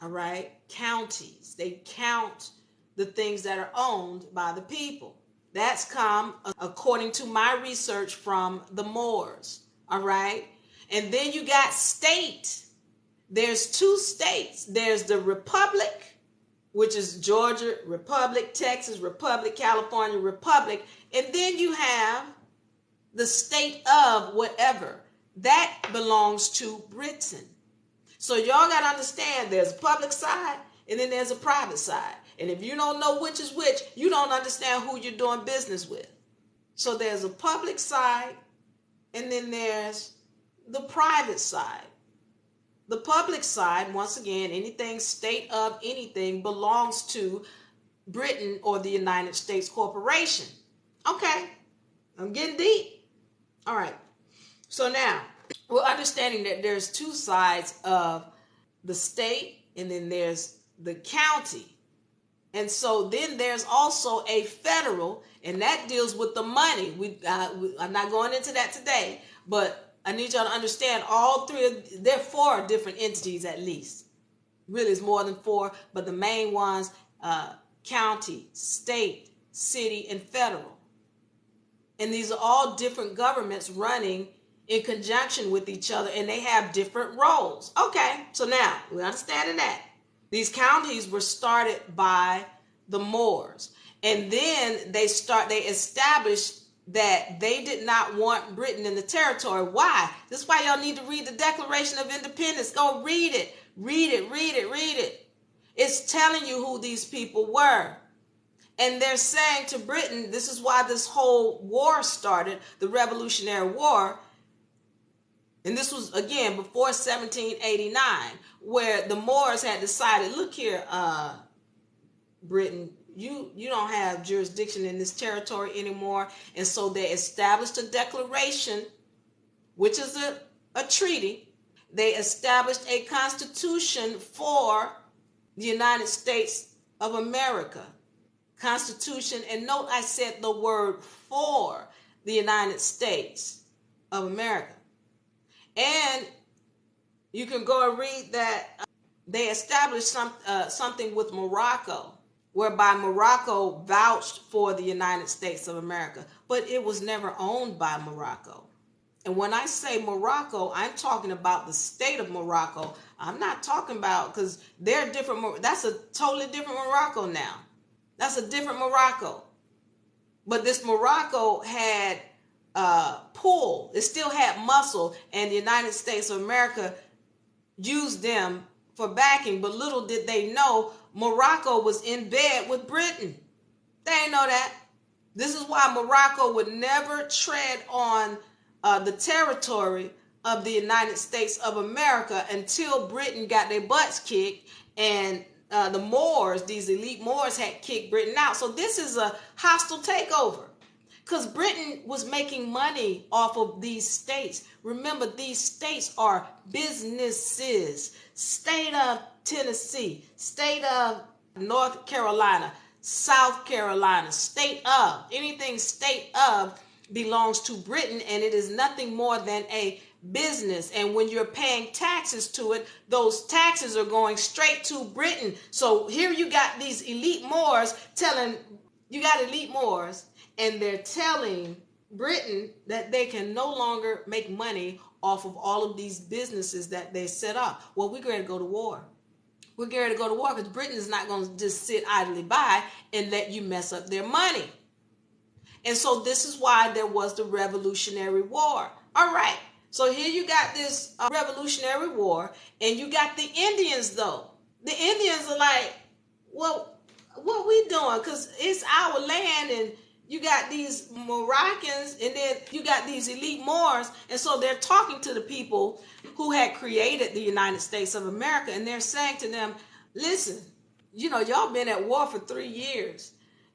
All right? Counties, they count the things that are owned by the people. That's come according to my research from the Moors. All right. And then you got state. There's two states. There's the Republic, which is Georgia Republic, Texas Republic, California Republic. And then you have the state of whatever. That belongs to Britain. So y'all got to understand there's a public side and then there's a private side. And if you don't know which is which, you don't understand who you're doing business with. So there's a public side and then there's the private side. The public side, once again, anything state of anything belongs to Britain or the United States Corporation. Okay, I'm getting deep. All right. So now we're understanding that there's two sides of the state and then there's the county. And so then there's also a federal, and that deals with the money. I'm not going into that today, but I need y'all to understand all three. There are four different entities at least. Really, it's more than four, but the main ones, county, state, city, and federal. And these are all different governments running in conjunction with each other, and they have different roles. Okay, so now we're understanding that. These counties were started by the Moors. And then they established that they did not want Britain in the territory. Why? This is why y'all need to read the Declaration of Independence. Go read it. Read it, read it, read it. It's telling you who these people were. And they're saying to Britain, this is why this whole war started, the Revolutionary War. And this was, again, before 1789, where the Moors had decided, look here, Britain, you don't have jurisdiction in this territory anymore. And so they established a declaration, which is a treaty. They established a constitution for the United States of America. Constitution, and note I said the word for the United States of America. And you can go and read that they established something with Morocco, whereby Morocco vouched for the United States of America, but it was never owned by Morocco. And when I say Morocco, I'm talking about the state of Morocco. I'm not talking about, because they're different. That's a totally different Morocco now. That's a different Morocco. But this Morocco had pull. It still had muscle, and the United States of America used them for backing. But little did they know, Morocco was in bed with Britain. They didn't know that. This is why Morocco would never tread on the territory of the United States of America until Britain got their butts kicked, and the Moors, these elite Moors, had kicked Britain out. So this is a hostile takeover, because Britain was making money off of these states. Remember, these states are businesses. State of Tennessee, state of North Carolina, South Carolina, state of, anything state of belongs to Britain, and it is nothing more than a business. And when you're paying taxes to it, those taxes are going straight to Britain. So here you got these elite Moors and they're telling Britain that they can no longer make money off of all of these businesses that they set up. Well, we're going to go to war. We're going to go to war because Britain is not going to just sit idly by and let you mess up their money. And so this is why there was the Revolutionary War. All right. So here you got this Revolutionary War, and you got the Indians, though. The Indians are like, well, what we doing? Because it's our land, and you got these Moroccans, and then you got these elite Moors. And so they're talking to the people who had created the United States of America, and they're saying to them, listen, y'all been at war for 3 years.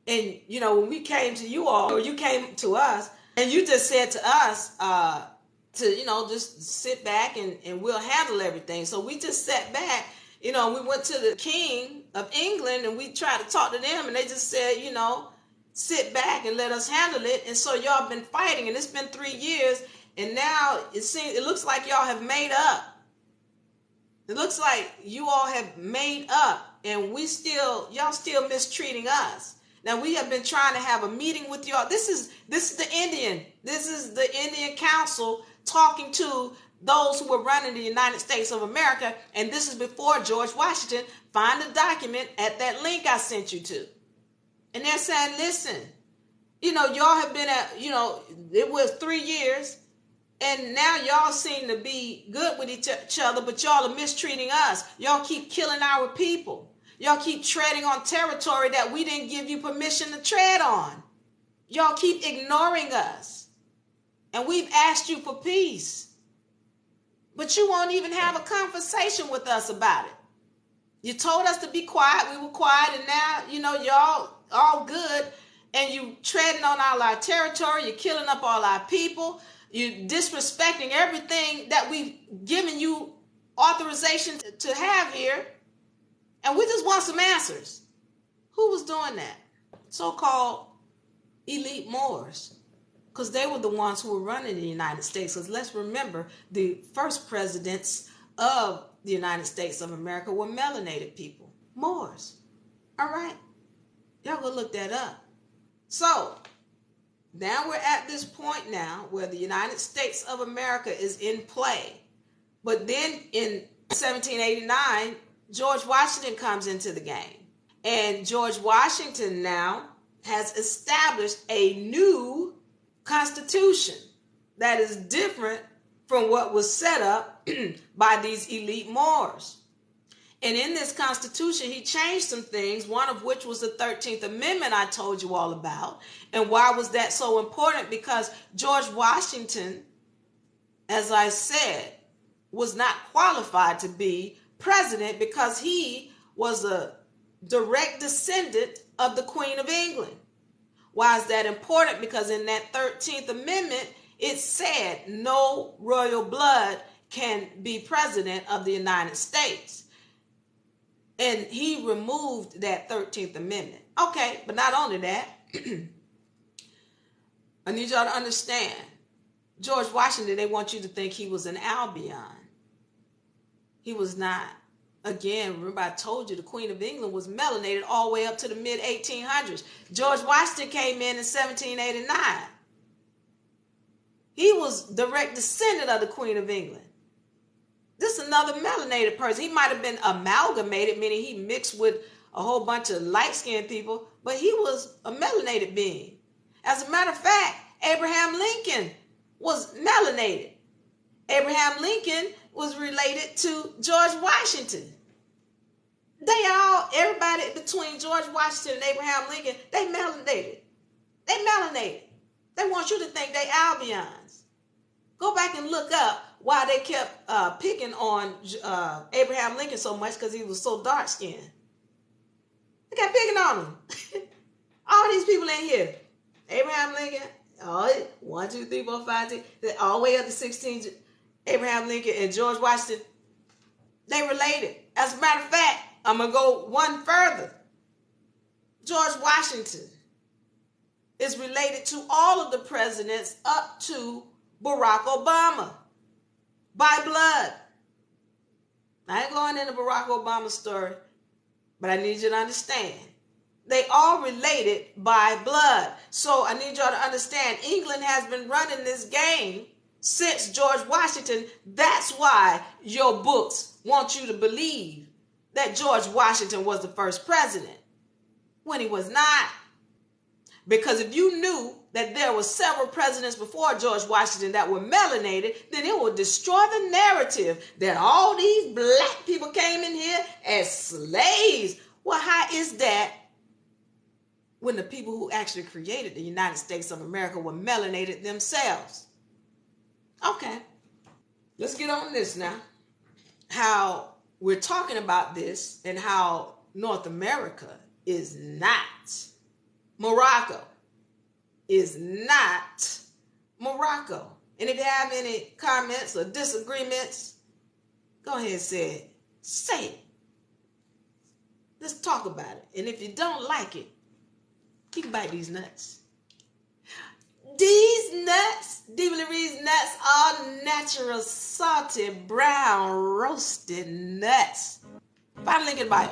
And, when we came to you all, or you came to us, and you just said to us to, just sit back and we'll handle everything. So we just sat back, we went to the King of England and we tried to talk to them, and they just said, sit back and let us handle it. And so y'all been fighting, and it's been 3 years, and now it looks like y'all have made up. It looks like you all have made up, and y'all still mistreating us. Now, we have been trying to have a meeting with y'all. This is the Indian Council talking to those who were running the United States of America. And this is before George Washington. Find the document at that link I sent you to. And they're saying, listen, y'all have been it was 3 years. And now y'all seem to be good with each other, but y'all are mistreating us. Y'all keep killing our people. Y'all keep treading on territory that we didn't give you permission to tread on. Y'all keep ignoring us. And we've asked you for peace. But you won't even have a conversation with us about it. You told us to be quiet. We were quiet. And now, y'all all good. And you treading on all our territory. You're killing up all our people. You're disrespecting everything that we've given you authorization to have here. And we just want some answers. Who was doing that? So-called elite Moors. Because they were the ones who were running the United States. Because let's remember, the first presidents of the United States of America were melanated people. Moors. All right. Y'all go look that up. So, now we're at this point now where the United States of America is in play. But then in 1789, George Washington comes into the game. And George Washington now has established a new constitution that is different from what was set up by these elite Moors. And in this constitution, he changed some things, one of which was the 13th Amendment I told you all about. And why was that so important? Because George Washington, as I said, was not qualified to be president because he was a direct descendant of the Queen of England. Why is that important? Because in that 13th Amendment, it said no royal blood can be president of the United States. And he removed that 13th Amendment. Okay, but not only that, I need y'all to understand, George Washington, they want you to think he was an Albion. He was not Again, remember I told you the Queen of England was melanated all the way up to the mid-1800s. George Washington came in 1789. He was direct descendant of the Queen of England. This is another melanated person. He might have been amalgamated, meaning he mixed with a whole bunch of light-skinned people, but he was a melanated being. As a matter of fact, Abraham Lincoln was melanated. Abraham Lincoln was related to George Washington. Everybody between George Washington and Abraham Lincoln, they melanated. They want you to think they Albions. Go back and look up why they kept picking on Abraham Lincoln so much, because he was so dark-skinned. They kept picking on him. All these people in here. Abraham Lincoln, 1, 2, 3, 4, 5, 6, all the way up to 16. Abraham Lincoln and George Washington, they related. As a matter of fact, I'm going to go one further. George Washington is related to all of the presidents up to Barack Obama by blood. I ain't going into Barack Obama's story, but I need you to understand. They all related by blood. So I need y'all to understand, England has been running this game since George Washington. That's why your books want you to believe that George Washington was the first president, when he was not. Because if you knew that there were several presidents before George Washington that were melanated, then it would destroy the narrative that all these black people came in here as slaves. Well, how is that when the people who actually created the United States of America were melanated themselves? Okay, let's get on this now. How we're talking about this and how North America is not Morocco. Is not Morocco. And if you have any comments or disagreements, go ahead and say it. Say it. Let's talk about it. And if you don't like it, you can bite these nuts. These nuts, Deeply Reed's nuts, are natural, salted, brown, roasted nuts. Find a link in the bio.